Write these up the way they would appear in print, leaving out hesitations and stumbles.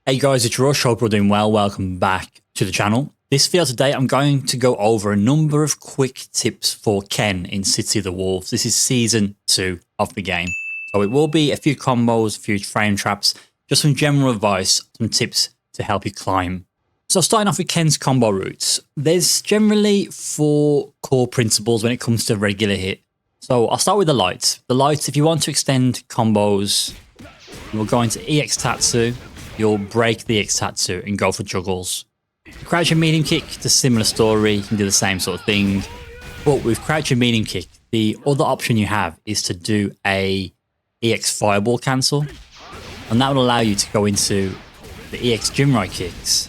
Hey guys, it's Rush. Hope you're doing well. Welcome back to the channel. This video today, I'm going to go over a number of quick tips for Ken in City of the Wolves. This is season 2 of the game. So it will be a few combos, a few frame traps, just some general advice, some tips to help you climb. So starting off with Ken's combo routes, there's generally 4 core principles when it comes to regular hit. So I'll start with the lights. The lights, if you want to extend combos, we'll go into EX Tatsu. You'll break the EX Tatsu and go for juggles. Crouch and medium kick, it's a similar story. You can do the same sort of thing. But with crouch and medium kick, the other option you have is to do a EX fireball cancel. And that will allow you to go into the EX Jinrai kicks.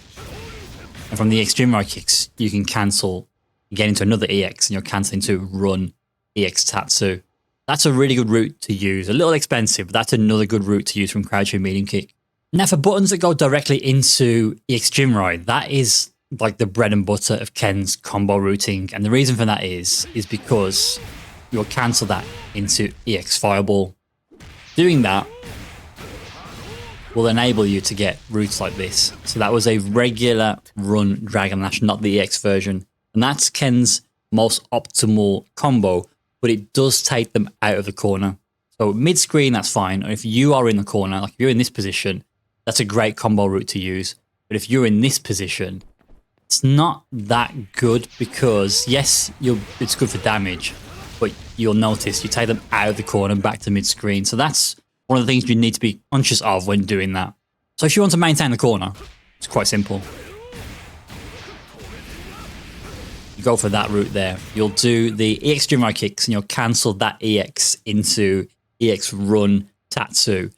And from the EX Jinrai kicks, you can cancel, get into another EX and you're cancelling to run EX Tatsu. That's a really good route to use. A little expensive, but that's another good route to use from crouch and medium kick. Now for buttons that go directly into EX Jinrai, that is like the bread and butter of Ken's combo routing. And the reason for that is because you'll cancel that into EX Fireball. Doing that will enable you to get routes like this. So that was a regular run Dragon Lash, not the EX version. And that's Ken's most optimal combo, but it does take them out of the corner. So mid-screen, that's fine. Or if you are in the corner, like if you're in this position, that's a great combo route to use. But if you're in this position, it's not that good because, yes, it's good for damage, but you'll notice you take them out of the corner back to mid-screen. So that's one of the things you need to be conscious of when doing that. So if you want to maintain the corner, it's quite simple. You go for that route there. You'll do the EX Jinrai kicks and you'll cancel that EX into EX Run Tatsu.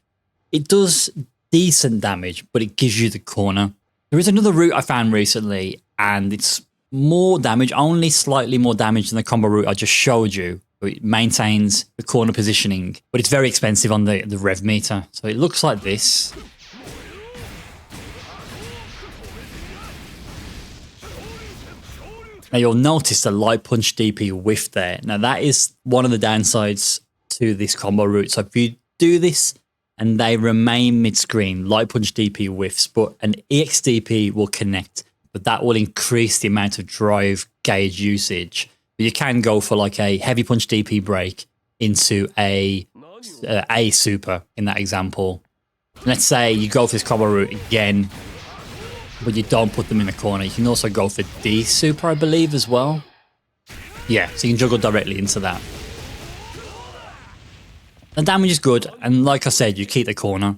It does decent damage, but it gives you the corner. There is another route I found recently, and it's more damage, only slightly more damage than the combo route I just showed you. It maintains the corner positioning, but it's very expensive on the rev meter. So it looks like this. Now you'll notice the light punch DP whiff there. Now that is one of the downsides to this combo route. So if you do this and they remain mid-screen, light punch DP whiffs, but an EX DP will connect, but that will increase the amount of drive gauge usage. But you can go for like a heavy punch DP break into a super in that example. Let's say you go for this combo route again, but you don't put them in the corner. You can also go for D super, I believe, as well. Yeah, so you can juggle directly into that. The damage is good, and like I said, you keep the corner.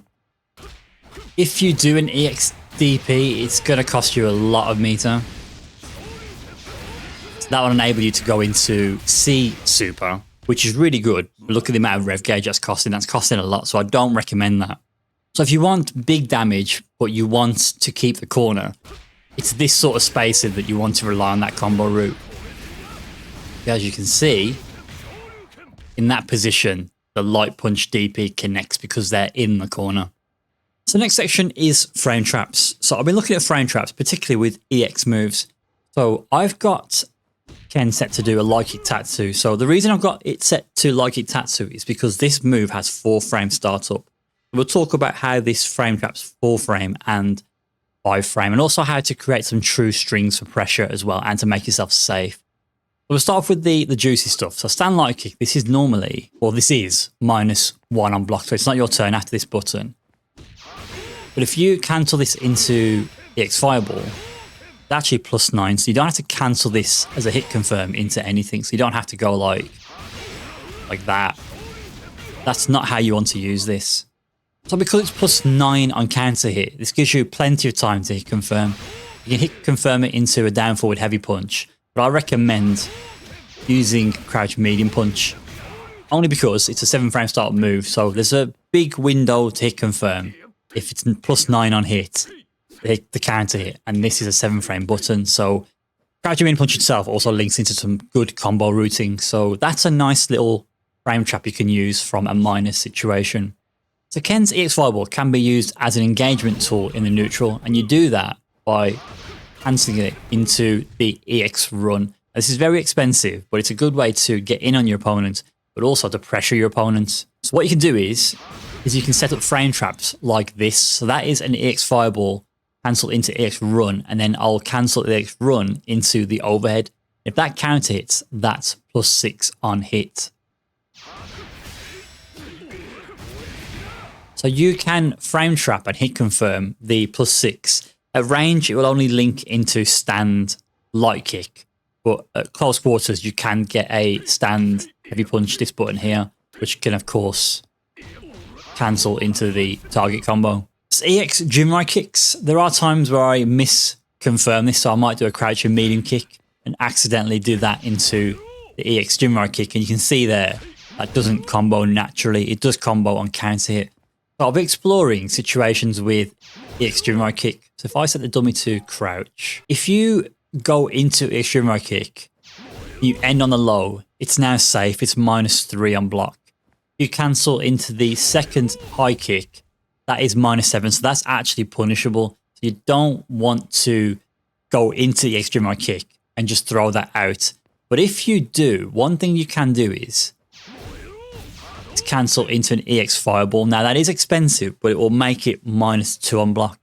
If you do an EX DP, it's going to cost you a lot of meter. So that will enable you to go into C Super, which is really good. Look at the amount of rev gauge that's costing a lot, so I don't recommend that. So if you want big damage, but you want to keep the corner, it's this sort of spacing that you want to rely on that combo route. As you can see, in that position, the light punch DP connects because they're in the corner. So the next section is frame traps. So I've been looking at frame traps, particularly with EX moves. So I've got Ken set to do a light kick Tatsu. So the reason I've got it set to light kick Tatsu is because this move has 4 frame startup. We'll talk about how this frame traps 4 frame and 5 frame, and also how to create some true strings for pressure as well, and to make yourself safe. We'll start off with the juicy stuff. So stand light kick, this is normally, or this is -1 on block, so it's not your turn after this button. But if you cancel this into EX Fireball, it's actually +9, so you don't have to cancel this as a hit confirm into anything, so you don't have to go like that. That's not how you want to use this. So because it's +9 on counter hit, this gives you plenty of time to hit confirm. You can hit confirm it into a down forward heavy punch, but I recommend using crouch medium punch only because it's a 7 frame start move. So there's a big window to hit confirm if it's +9 on hit, the counter hit, and this is a 7 frame button. So crouch medium punch itself also links into some good combo routing. So that's a nice little frame trap you can use from a minus situation. So Ken's EX Fireball can be used as an engagement tool in the neutral, and you do that by cancelling it into the EX Run. This is very expensive, but it's a good way to get in on your opponent, but also to pressure your opponents. So what you can do is is you can set up frame traps like this. So that is an EX fireball cancel into EX run, and then I'll cancel the EX run into the overhead. If that counter hits, that's +6 on hit. So you can frame trap and hit confirm the +6. At range, it will only link into stand light kick, but at close quarters, you can get a stand heavy punch, this button here, which can, of course, cancel into the target combo. EX Jinrai kicks. There are times where I misconfirm this, so I might do a crouching medium kick and accidentally do that into the EX Jinrai kick, and you can see there that doesn't combo naturally. It does combo on counter hit. So I'll be exploring situations with EX Jinrai kick. So if I set the dummy to crouch, if you go into EX Jinrai kick, you end on the low, it's now safe. It's -3 on block. You cancel into the second high kick, that is -7, so that's actually punishable. So you don't want to go into the EX Jinrai kick and just throw that out. But if you do, one thing you can do is cancel into an EX fireball. Now that is expensive, but it will make it -2 on block.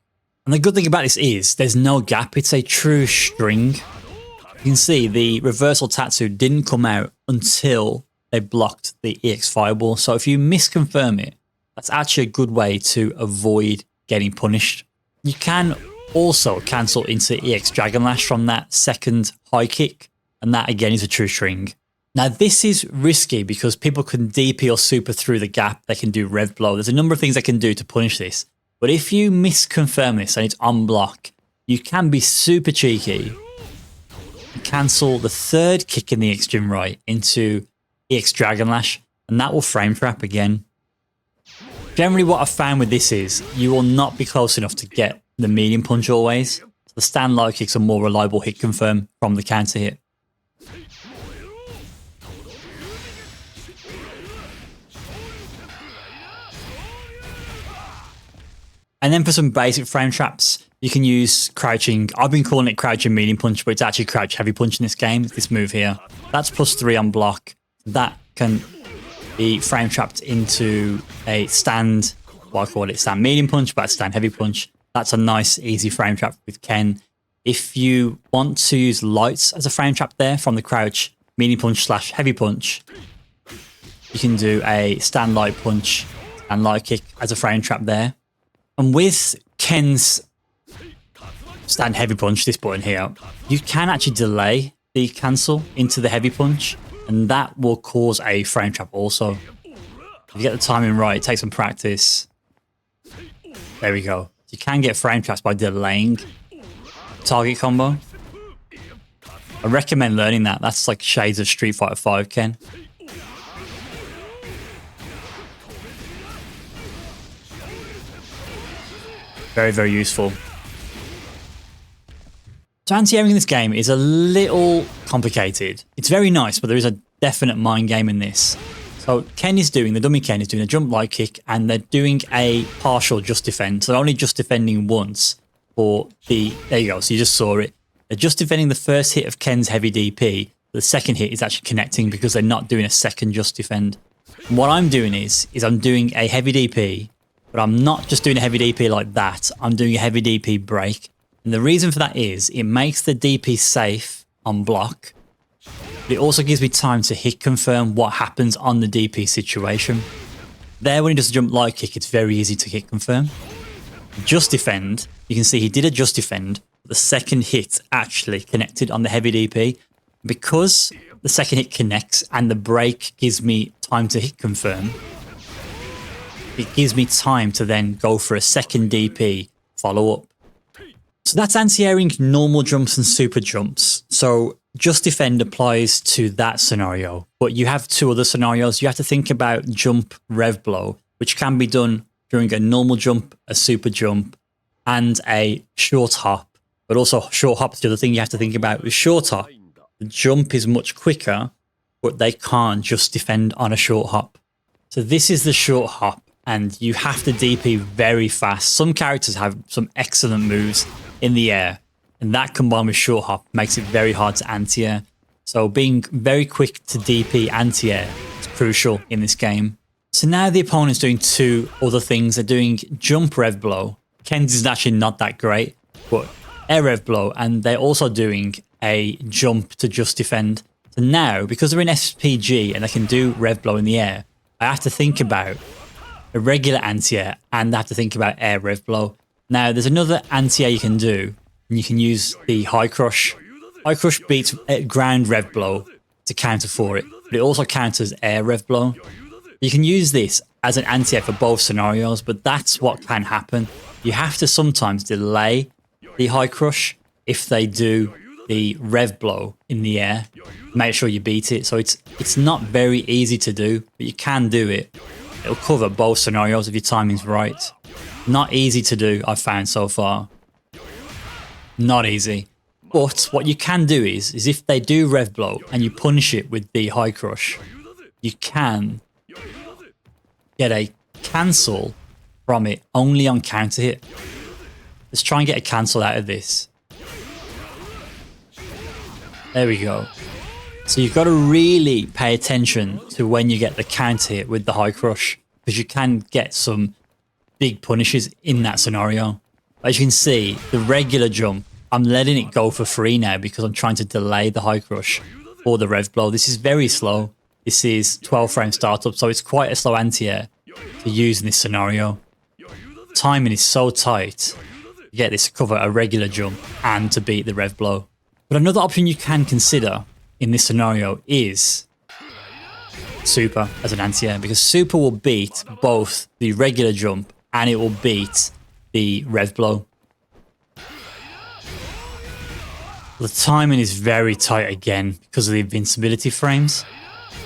And the good thing about this is there's no gap. It's a true string. You can see the reversal tattoo didn't come out until they blocked the EX fireball. So if you misconfirm it, that's actually a good way to avoid getting punished. You can also cancel into EX Dragon Lash from that second high kick, and that again is a true string. Now this is risky because people can DP or super through the gap. They can do rev blow. There's a number of things they can do to punish this. But if you misconfirm this and it's on block, you can be super cheeky and cancel the third kick in the EX Jinrai into EX Dragon Lash, and that will frame trap again. Generally what I've found with this is you will not be close enough to get the medium punch always. So the stand light kicks are more reliable hit confirm from the counter hit. And then for some basic frame traps, you can use crouching. I've been calling it crouching medium punch, but it's actually crouch heavy punch in this game. It's this move here. That's +3 on block. That can be frame trapped into a stand, well, I call it stand medium punch, but stand heavy punch. That's a nice, easy frame trap with Ken. If you want to use lights as a frame trap there from the crouch medium punch / heavy punch, you can do a stand light punch and light kick as a frame trap there. And with Ken's stand heavy punch, this button here, you can actually delay the cancel into the heavy punch, and that will cause a frame trap also. If you get the timing right, take some practice. There we go. You can get frame traps by delaying target combo. I recommend learning that. That's like shades of Street Fighter 5, Ken. Very, very useful. So anti-airing in this game is a little complicated. It's very nice, but there is a definite mind game in this. So the dummy Ken is doing a jump light kick, and they're doing a partial just defend. So they're only just defending once for the, there you go, so you just saw it. They're just defending the first hit of Ken's heavy DP. The second hit is actually connecting because they're not doing a second just defend. And what I'm doing is I'm doing a heavy DP, but I'm not just doing a heavy DP like that. I'm doing a heavy DP break. And the reason for that is it makes the DP safe on block. But it also gives me time to hit confirm what happens on the DP situation. There, when he does a jump light kick, it's very easy to hit confirm. Just defend, you can see he did a just defend. The second hit actually connected on the heavy DP. Because the second hit connects and the break gives me time to hit confirm, it gives me time to then go for a second DP follow-up. So that's anti-airing normal jumps and super jumps. So just defend applies to that scenario, but you have two other scenarios. You have to think about jump rev blow, which can be done during a normal jump, a super jump, and a short hop. But also short hop is the other thing you have to think about. With short hop, the jump is much quicker, but they can't just defend on a short hop. So this is the short hop, and you have to DP very fast. Some characters have some excellent moves in the air, and that combined with short hop makes it very hard to anti-air. So being very quick to DP anti-air is crucial in this game. So now the opponent's doing two other things. They're doing jump rev blow. Ken's is actually not that great, but air rev blow, and they're also doing a jump to just defend. So now, because they're in SPG and they can do rev blow in the air, I have to think about a regular anti-air and I have to think about air rev blow. Now, there's another anti-air you can do, and you can use the high crush. High crush beats ground rev blow to counter for it, but it also counters air rev blow. You can use this as an anti-air for both scenarios, but that's what can happen. You have to sometimes delay the high crush if they do the rev blow in the air. Make sure you beat it. So it's not very easy to do, but you can do it. It'll cover both scenarios if your timing's right. Not easy to do, I've found so far. Not easy. But what you can do is if they do rev blow and you punish it with the high crush, you can get a cancel from it only on counter hit. Let's try and get a cancel out of this. There we go. So you've got to really pay attention to when you get the counter hit with the high crush, because you can get some big punishes in that scenario. As you can see, the regular jump, I'm letting it go for free now because I'm trying to delay the high crush for the rev blow. This is very slow. This is 12 frame startup, so it's quite a slow anti-air to use in this scenario. Timing is so tight. You get this to cover a regular jump and to beat the rev blow. But another option you can consider in this scenario is super as an anti-air, because super will beat both the regular jump and it will beat the rev blow. The timing is very tight again because of the invincibility frames.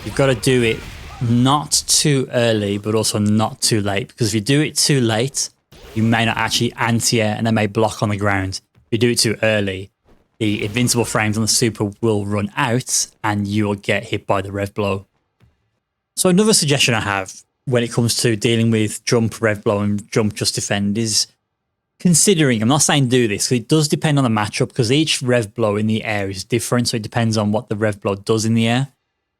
You've got to do it not too early, but also not too late, because if you do it too late, you may not actually anti-air and they may block on the ground. If you do it too early, the invincible frames on the super will run out and you will get hit by the rev blow. So another suggestion I have when it comes to dealing with jump rev blow and jump just defend is considering, I'm not saying do this, it does depend on the matchup, because each rev blow in the air is different, so it depends on what the rev blow does in the air.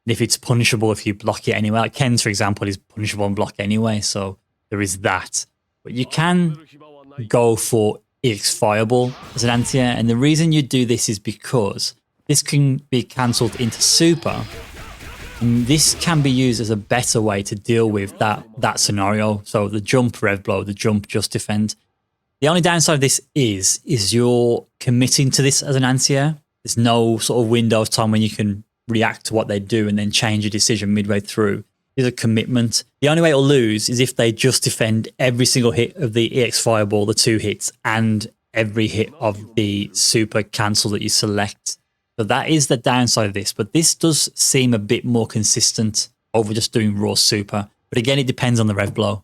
And if it's punishable if you block it anyway. Like Ken's, for example, is punishable and block anyway, so there is that. But you can go for EX Fireball as an anti-air, and the reason you do this is because this can be cancelled into super, and this can be used as a better way to deal with that scenario. So the jump rev blow, the jump just defend. The only downside of this is you're committing to this as an anti-air. There's no sort of window of time when you can react to what they do and then change your decision midway through. There's a commitment. The only way it'll lose is if they just defend every single hit of the EX Fireball, the 2 hits, and every hit of the super cancel that you select. So that is the downside of this, but this does seem a bit more consistent over just doing raw super. But again, it depends on the rev blow.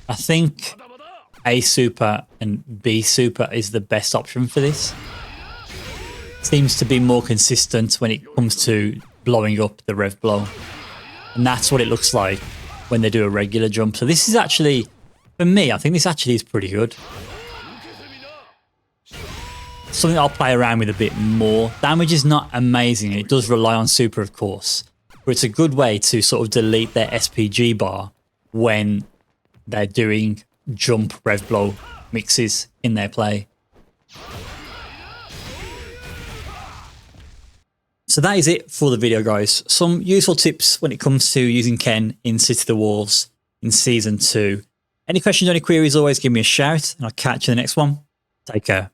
I think A super and B super is the best option for this. Seems to be more consistent when it comes to blowing up the rev blow. And that's what it looks like when they do a regular jump. So this is actually, for me, I think this actually is pretty good. Something I'll play around with a bit more. Damage is not amazing. It does rely on super, of course. But it's a good way to sort of delete their SPG bar when they're doing jump rev blow mixes in their play. So that is it for the video, guys. Some useful tips when it comes to using Ken in City of the Wolves in Season 2. Any questions or any queries, always give me a shout, and I'll catch you in the next one. Take care.